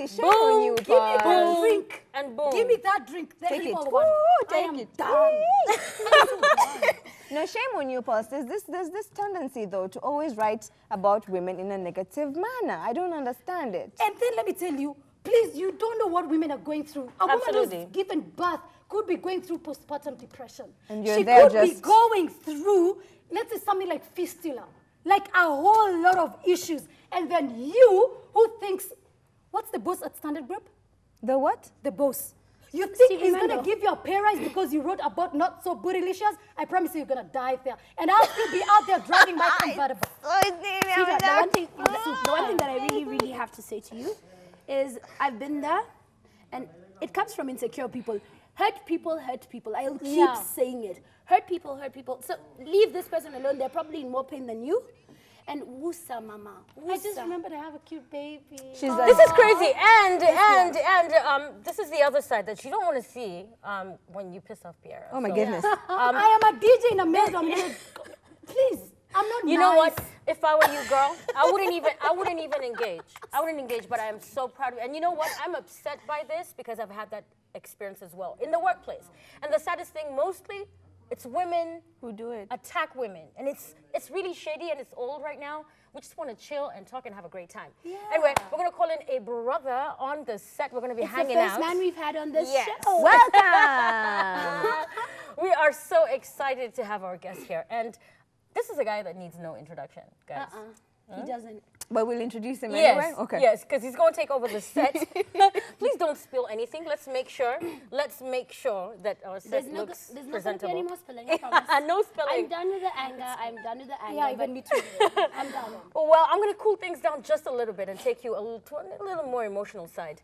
Exactly. Shame on you, Give me that drink. And boom. Give me that drink. Take it. One. Ooh, I am take it. done. I'm so done. No, shame on you, Pulse. There's this tendency, though, to always write about women in a negative manner. I don't understand it. And then let me tell you, please, you don't know what women are going through. A woman who's given birth could be going through postpartum depression. And you're she there could be going through, let's say, something like fistula, like a whole lot of issues. And then you, who thinks, what's the boss at Standard Group? The what? The boss. You think he's going to give you a pay rise because you wrote about not so bootylicious? I promise you, you're going to die there. And I'll still be out there driving my convertible. The one thing that I really, really have to say to you is I've been there, and it comes from insecure people. Hurt people, hurt people. I'll keep saying it. Hurt people, hurt people. So leave this person alone. They're probably in more pain than you. And wusa, mama. Wusa. I just remembered I have a cute baby. This is crazy. And this is the other side that you don't want to see when you piss off Pierre. Oh my goodness. I am a DJ in a male dominated. Please, I'm not You know what? If I were you, girl, I wouldn't even engage. I wouldn't engage, but I am so proud of you. And you know what? I'm upset by this because I've had that experience as well in the workplace. And the saddest thing, mostly, it's women who do it. Attack women. And it's really shady and it's old right now. We just want to chill and talk and have a great time. Yeah. Anyway, we're going to call in a brother on the set. We're going to be hanging out. It's the first man we've had on this show. Welcome. We are so excited to have our guest here. And this is a guy that needs no introduction, guys. He doesn't. But we'll introduce him anyway? Okay. Yes, because he's going to take over the set. Please don't spill anything. Let's make sure that our set looks presentable. There's not going to be any more spilling, I promise. No spilling. I'm done with the anger. Yeah, even me too. I'm done. Well, I'm going to cool things down just a little bit and take you to a little more emotional side.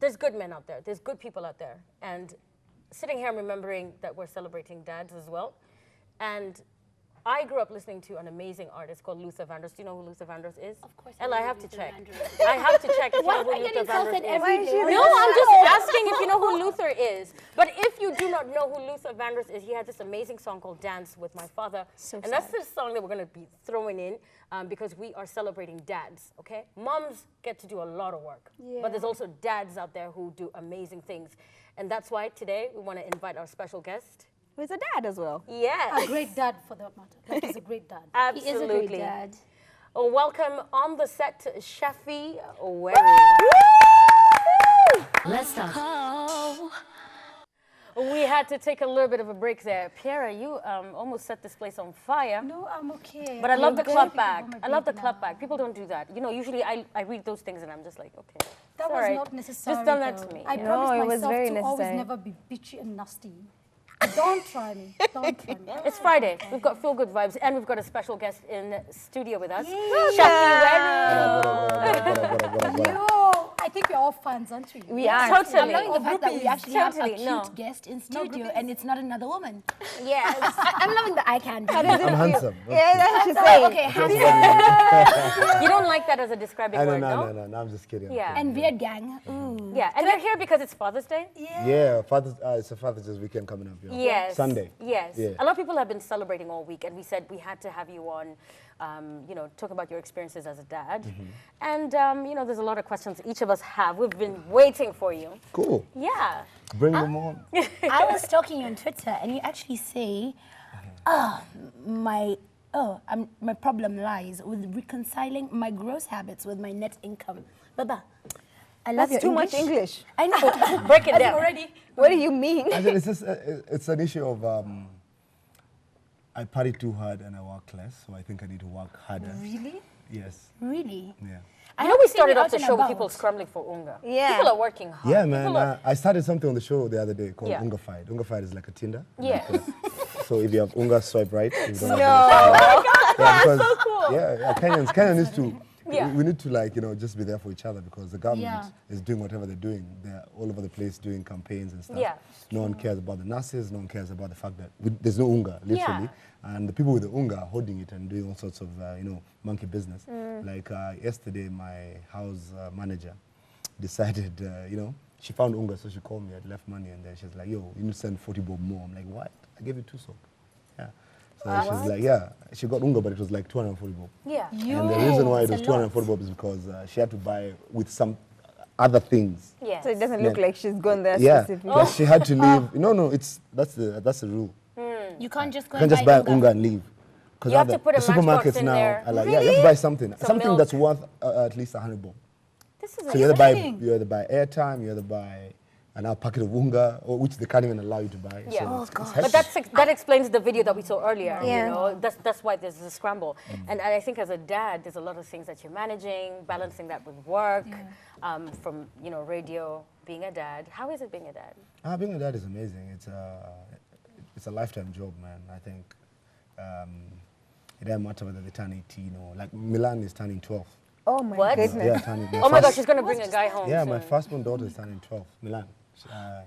There's good men out there. There's good people out there. And sitting here, I'm remembering that we're celebrating dads as well. And I grew up listening to an amazing artist called Luther Vandross. Do you know who Luther Vandross is? Of course. Ella, I have to check. I have to check if you know who Luther Vandross is. No, I'm just asking if you know who Luther is. But if you do not know who Luther Vandross is, he had this amazing song called Dance with My Father. And that's the song that we're going to be throwing in because we are celebrating dads, okay? Moms get to do a lot of work. Yeah. But there's also dads out there who do amazing things. And that's why today we want to invite our special guest. Who's a dad as well. Yes. A great dad, for that matter. Like, he's a great dad. Absolutely. He is a great dad. Oh, welcome on the set, Shaffie Waweru. Let's start. We had to take a little bit of a break there. Pierre, you almost set this place on fire. No, I'm okay. But I love the clap back. I love the clap back. People don't do that. You know, usually I read those things and I'm just like, okay. That was not necessary. Just done that to me. I promised myself to always never be bitchy and nasty. Don't try me. Don't try me. It's Friday. We've got feel good vibes, and we've got a special guest in the studio with us, Shaffie Waweru. Yo, I think we're all fans, aren't we? We are. Totally. I'm loving the fact that we actually have a Totally, cute guest in studio, and it's not another woman. Yes. I'm loving the eye candy. How does it I'm feel? handsome. Yeah, that's what you say. Okay, handsome. You don't like that as a describing word, no? No, I'm just kidding. Yeah. And beard gang. Ooh. Yeah, and we're here because it's Father's Day. Yeah, it's a Father's Day weekend coming up. Yeah. Yes. Sunday. Yes. Yeah. A lot of people have been celebrating all week, and we said we had to have you on, talk about your experiences as a dad. And, there's a lot of questions each of us have. We've been waiting for you. Cool. Yeah. Bring them on. I was stalking you on Twitter, and you actually say, my problem lies with reconciling my gross habits with my net income. Baba, I love That's too much English. I know. Break it down. Already. What do you mean? It's just it's an issue of I party too hard and I work less, so I think I need to work harder. Really? Yes. Really? Yeah. I know we started off the show with people scrambling for unga. Yeah. People are working hard. Yeah, man. I started something on the show the other day called Yeah. Unga Fight. Unga Fight is like a Tinder. Yeah. So if you have Unga, swipe right. No. Yeah, because, so cool. Yeah, Kenya needs to. Yeah. We need to just be there for each other because the government is doing whatever they're doing. They're all over the place doing campaigns and stuff. Yeah. No one cares about the nurses. No one cares about the fact that there's no unga, literally. Yeah. And the people with the unga are holding it and doing all sorts of, monkey business. Like yesterday, my house manager decided, she found unga, so she called me. I'd left money, and then she's like, yo, you need to send 40 bob more. I'm like, what? I gave you 2 soap. Yeah. So she's like, yeah, she got unga, but it was like 240 bob. Yeah. And the reason why it was 240 bob is because she had to buy with some other things. Yes. So it doesn't look like she's gone there Yeah, specifically. but she had to leave. No, that's the rule. You can't just go You can't just buy unga and leave. Because You have to put a the matchbox supermarkets in now there. are like, yeah, you have to buy something Some something milk. that's worth at least 100 bob. This is So you either buy airtime, you either buy an packet of unga, or which they can't even allow you to buy. Yeah. So it's But hectic. that explains the video that we saw earlier. Yeah. You know, that's why there's a scramble. And I think as a dad, there's a lot of things that you're managing, balancing that with work, from radio, being a dad. How is it being a dad? Being a dad is amazing. It's a lifetime job, man. I think it doesn't matter whether they turn 18 or like Milan is turning 12. Oh my What? goodness. Yeah, turning. Oh my gosh, she's gonna bring a guy home. Yeah, soon. my firstborn daughter is turning 12. Milan. Yeah.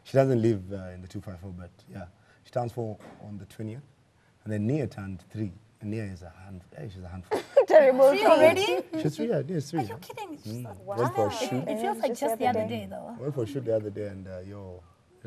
She doesn't live in the 254, but yeah, she turns 4 on the 20th, and then Nia turned 3. And Nia is a handful. Hey, she's a handful. Terrible. Three already? She's 3. Yeah, Nia's 3. Are you kidding? It's just like, Went for a shoot. It feels like just the other day, though. Went for a shoot the other day, and it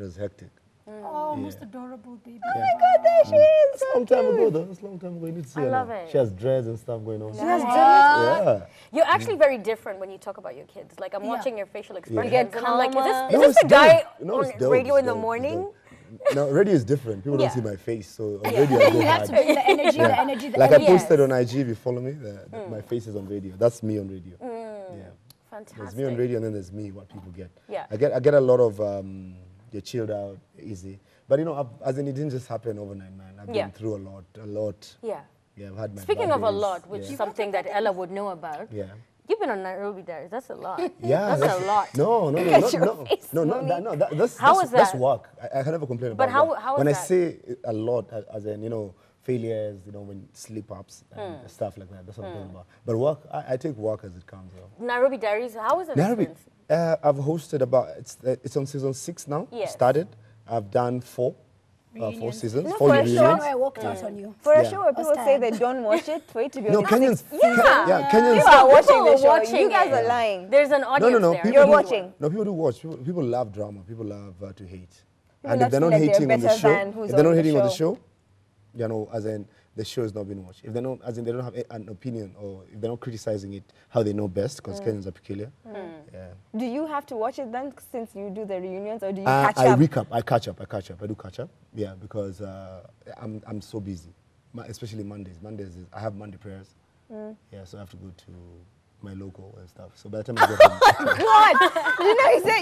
was hectic. oh, most adorable baby. Oh my God, there she is. It's a long time ago, though. It's a long time ago. You need to see her love now. it. She has dreads and stuff going on. She has dreads. Yeah. You're actually very different when you talk about your kids. Like I'm watching your facial expressions, get and I'm like, calmer. is No, this it's the guy dope. No, on it's dope. radio It's in the dope. It's morning? dope. No, radio is different. People Yeah. don't see my face, so on radio I go You have hard. to bring the energy, the energy, the Like I energy. posted on IG, if you follow me, my face is on radio. That's me on radio. Yeah. Fantastic. There's me on radio, and then there's me, what people get. Yeah. I get a lot of you're chilled out, easy. But as in, it didn't just happen overnight, man. I've Yeah. been through a lot. Yeah. Yeah, I've had my Speaking bad of a days. lot, which is something that Ella would know about. Yeah. You've been on Nairobi Diaries. That's a lot. Yeah, That's a lot. No, How was that's that? work. I can never complain But about how was when I that? say a lot, as in failures, when slip-ups and stuff like that. That's what I'm talking about. But work, I take work as it comes. Nairobi Diaries. How was it? Nairobi, I've hosted it's on season 6 now. Yes. Started. I've done 4 seasons. No, 4 for reunions. sure. I walked out on you. For a Yeah. show where people say they don't watch it, for it to be No, on the Kenyans. Yeah. Kenyans. You are watching People the were show. watching You guys it. are lying. There's an audience No. there. People You're do- watching. No, people do watch. People love drama. People love to hate. People And love if they're to not feel like hating they're on the better show, than who's if they're on not the hating on the show. show, as in the show is not being watched. If they don't, as in they don't have an opinion, or if they're not criticizing it how they know best, because Kenyans are peculiar. Yeah. Do you have to watch it then since you do the reunions, or do you catch I up? recap. I catch up. I do catch up. Yeah, because I'm so busy, especially Mondays. I have Monday prayers. Yeah, so I have to go to my local and stuff. So by the time I get home, God,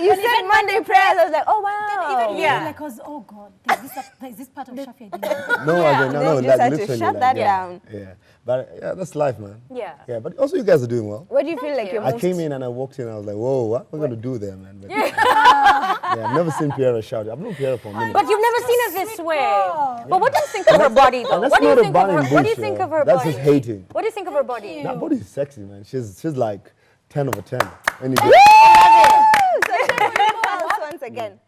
you said Monday prayers. I was like, oh wow. Even Yeah. like, oh God, there's this part of Shaffie I didn't know. no, Yeah, no, they no, just like had to literally, shut like, that yeah, down. Yeah, but yeah, that's life, man. Yeah. Yeah, but also you guys are doing well. What do you feel like you. you're I most... came in and I walked in and I was like, whoa, what we're gonna do there, man? But, yeah, I've never seen Pierre shout. I've known Pierre for a minute. But you've never seen her this way. But what do you think of her body, though? that's What do you not a think of her? burning What do you bush, think yo. of her That's body? just hating. What do you think of her body? That body is sexy, man. She's like 10 over 10. Any day. once again.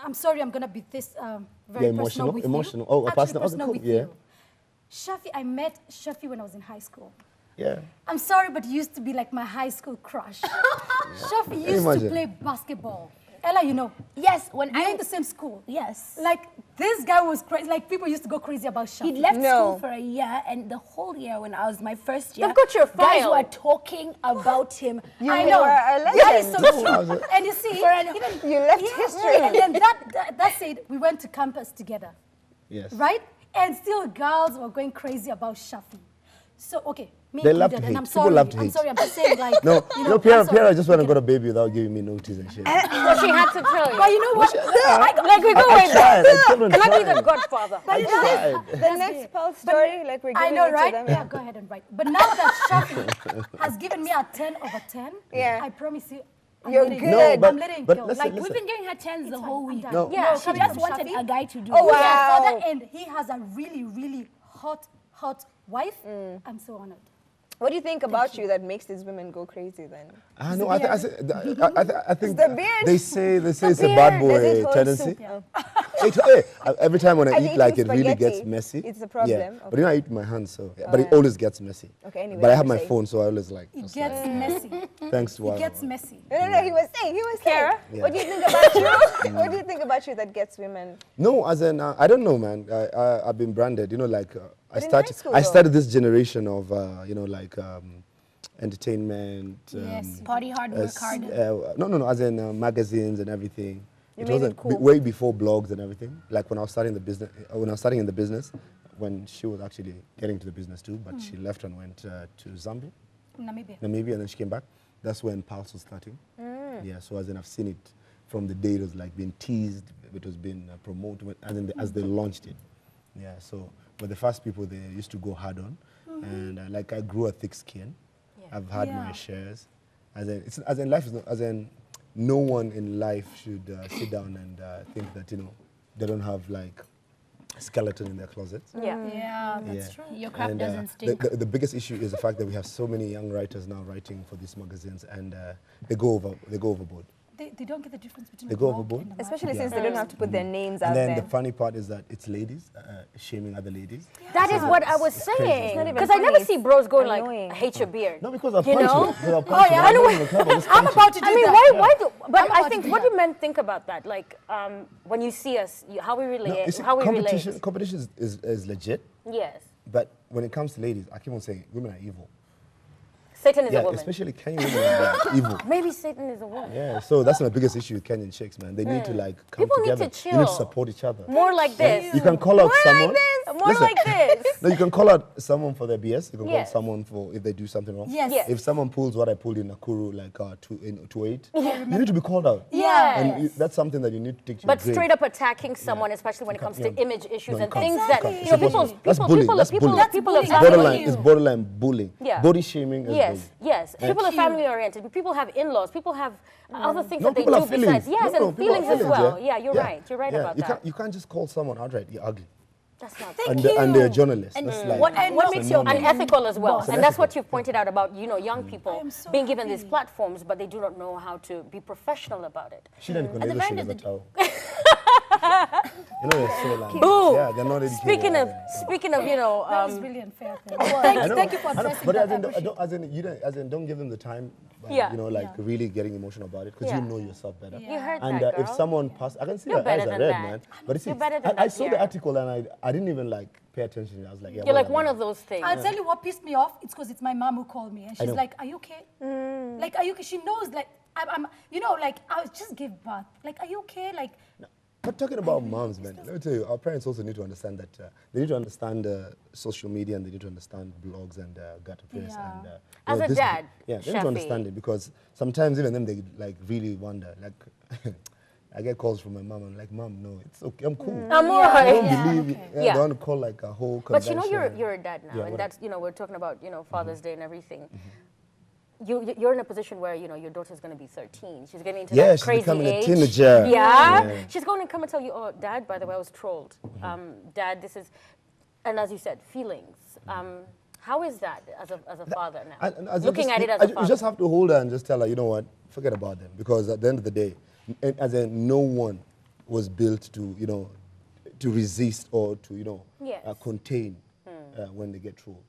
I'm sorry, I'm gonna be this very Yeah, personal with emotional. you. Oh, Actually, personal. Okay, personal cool. with Yeah. you. Shaffie, I met Shaffie when I was in high school. Yeah. I'm sorry, but he used to be like my high school crush. Shaffie used to imagine? play basketball. Ella, you know, Yes, when we're I in the same school. yes. Like, this guy was crazy. Like, people used to go crazy about Shaffie. He left No. school for a year, and the whole year when I was my first year, They've got your guys file. were talking about him. I know. were a That is legend. so true. And you see, even, You left history. and then that said, we went to campus together, Yes. right? And still girls were going crazy about Shaffie. So, okay, me They love included, to and hate. I'm People sorry. love to I'm hate. sorry, I'm just saying, like, No, you know, no, Pierre I'm sorry. just went and got a baby without giving me notice and shit. So she had to tell you. But you know what? Like we go I with tried. I kept on Can I be trying. the godfather? I tried. The next Pulse story, like we're I giving know, it right? to them. Yeah, go ahead and write. But now that Shaffie has given me a 10 over 10, Yeah. I promise you, I'm You're letting good. go. No, but- I'm letting but go. listen, Like, listen. We've been giving her tens the whole week. No. Yeah. She just wanted a guy to do Oh, it. wow. Yeah, father, and he has a really, really hot wife. I'm so honored. What do you think about you that makes these women go crazy then? No, I think the beard. they say it's a beard. bad Does it boy hold tendency. soup? Yeah. Every time when I And eat, eating like it really spaghetti, gets messy. it's a problem. Yeah. Okay. But I eat with my hands, so but yeah. it always gets messy. Okay, anyway, But I you have were my saying. phone, so I always like. It just gets like, messy. thanks to It gets messy. No, he was saying. Kara? Yeah. What do you think about you? What do you think about you that gets women? No, as in, I don't know, man. I've been branded, you know, like But in high school, I though. started this generation of, you know, like entertainment. Yes. Party hard, work hard. No, as in magazines and everything. You It made wasn't it cool. way before blogs and everything. Like when I was starting the business, in the business, when she was actually getting to the business too, but she left and went to Zambia, Namibia. Namibia, and then she came back. That's when Pulse was starting. Yeah, so as in I've seen it from the day it was like being teased, it was being promoted, and then as they launched it. Yeah, so but the first people they used to go hard on, and like I grew a thick skin. Yeah. I've had Yeah. my shares. As in life is not, as in no one in life should sit down and think that you know they don't have like a skeleton in their closets. Yeah. Yeah, that's true. Your crap And doesn't stink. the biggest issue is the fact that we have so many young writers now writing for these magazines, and they go overboard. They don't get the difference between They the go blog overboard. and the Especially magazine. since they don't have to put their names out And then there. the funny part is that it's ladies shaming other ladies. That is what I was It's crazy. saying. It's not even Because I never funny, see it's bros going like, annoying. I hate your beard. No, because I've You punched know? you. Because I've Oh, punched you. yeah. I I know. don't even care about this I'm punching. about to do I mean, that. why do, but I'm I about think, to do what that. do men think about that? Like, when you see us, how we No, relate, you see, how we competition relate. is legit, Yes. but when it comes to ladies, I keep on saying women are evil. Satan is Yeah, a woman. especially Kenyan women are evil. Maybe Satan is a woman. Yeah, so that's my biggest issue with Kenyan chicks, man. They need to like come People need together. to You need to chill. support each other. More like this. You can call out someone. More Listen. like this. No, you can call out someone for their BS. You can Yes. call someone for if they do something wrong. Yes. Yes. If someone pulls what I pulled in Nakuru, like in 2-8, you need to be called out. Yes. And that's something that you need to take to But your grave. straight up attacking someone, especially when it comes to yeah. image issues No, you and can't. things You that, can't. you It's know, impossible. That's bullying. That's bullying. people are That's family. bullying. It's borderline bullying. Yeah. Body shaming is Yes, bullying. yes. People are family oriented. People have in-laws. People have other things No, that they people do have feelings. besides. Yes, No, and people have feelings as well. yeah. Yeah, you're right. You're right about you that. Can't, you can't just call someone outright, you're ugly. That's not And they're journalists. And That's like, what that's makes a your no-no. unethical as well. It's And that's what unethical. you've pointed out about, you know, young people am so being given these happy. platforms, but they do not know how to be professional about it. She didn't the connect brand the is the- towel. You know, they're so like, Boo! yeah, they're not educated. Speaking of, you know, That was really unfair. I know, Thank you for I know, addressing but that. as in, don't give them the time, Yeah. you know, like really getting emotional about it, because Yeah. you know yourself better. you heard And that, girl. if someone passed, I can see You're their eyes better are than red, that. man. But you see, You're better than I that, saw the Kiara. article and I didn't even like pay attention. I was like, yeah, You're like whatever. one of those things. I'll tell you what pissed me off. It's because it's my mom who called me, and she's know. like, "Are you okay? Like, are you okay?" She knows, like, I'm you know, like, I just gave birth. Like, are you okay? Like, But talking about moms, man, let me tell you, our parents also need to understand that they need to understand social media and they need to understand blogs and gutter press. Yeah. And, As you know, a dad, yeah, they need Shaffie. to understand it, because sometimes even them they like really wonder. Like, I get calls from my mom. I'm like, Mom, no, it's okay, I'm cool. I'm all I don't right. believe it. Yeah, Yeah. They want to call like a whole But you convention. know, you're a dad now, Yeah, and what- that's, you know, we're talking about, you know, Father's Day and everything. You're in a position where, you know, your daughter's going to be 13. She's getting into Yeah, that she's crazy becoming a age. teenager. Yeah. Yeah. She's going to come and tell you, oh, Dad, by the way, I was trolled. Dad, this is, and as you said, feelings. How is that as a father now? And as in Looking just- at it as a you father. just have to hold her and just tell her, you know what, forget about them. Because at the end of the day, as in no one was built to, you know, to resist or to, you know, Yes. contain when they get trolled.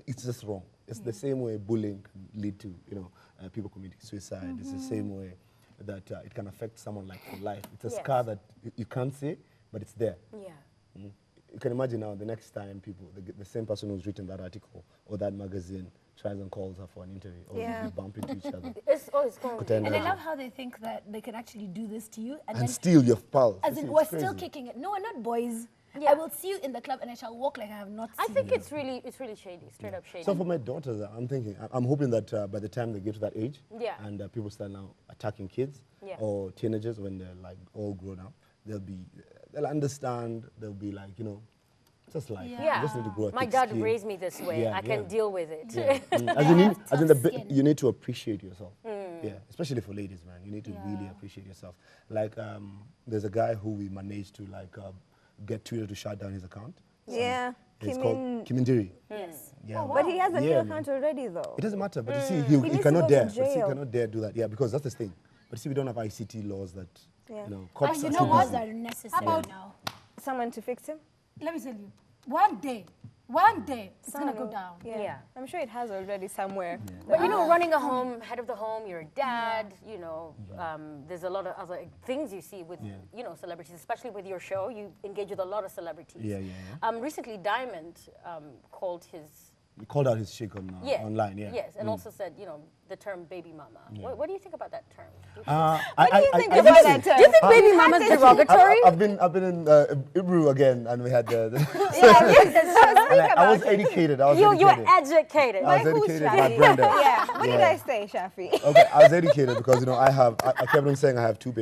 It's just wrong. It's the same way bullying can lead to, you know, people committing suicide. It's the same way that it can affect someone like for life. It's a Yes. scar that you can't see, but it's there. Yeah. You can imagine now the next time people, the same person who's written that article or that magazine tries and calls her for an interview, or Yeah. you bump into each other. It's always going to Pretend be. And I that- love how they think that they can actually do this to you, And then steal your pulse. as in It's we're still crazy. kicking it. No, we're not boys. Yeah. I will see you in the club and I shall walk like I have not I seen think you. it's really shady, straight up shady. So for my daughters, I'm thinking, I'm hoping that by the time they get to that age, Yeah. and people start now attacking kids Yeah. or teenagers when they're like all grown up, they'll understand. They'll be like, you know, just like Yeah. you just need to grow a My thick dad skin. raised me this way. Yeah, I can yeah. deal with it. Yeah. As in tough skin. you need to appreciate yourself. Yeah, especially for ladies, man. You need to really appreciate yourself. Like, there's a guy who we managed to like get Twitter to shut down his account. Yeah. It's called Kimindiri. Yes. Yeah, But he has a new Yeah, account already, though. It doesn't matter, but you see, He he needs to cannot go to dare. But see, he jail. cannot dare do that. Yeah, because that's the thing. But see, we don't have ICT laws that Yeah. You know, cops you are know too what? busy. are necessary About- now. Someone to fix him? Let me tell you, one day, it's going to go down. Yeah. I'm sure it has already somewhere. But you know, running a home, head of the home, you're a dad, you know, there's a lot of other things you see with, you know, celebrities, especially with your show. You engage with a lot of celebrities. Recently, Diamond called out his chick on online, Yes, and also said, you know, the term baby mama. What do you think about that term? What do you think about that term? Do you think baby mama is derogatory? I've been in Ebru again, and we had the. I was educated. You were educated. I was educated by Brenda. Yeah. What did I say, Shaffie? Okay, I was educated because, you know, I kept on saying I have 2 babies.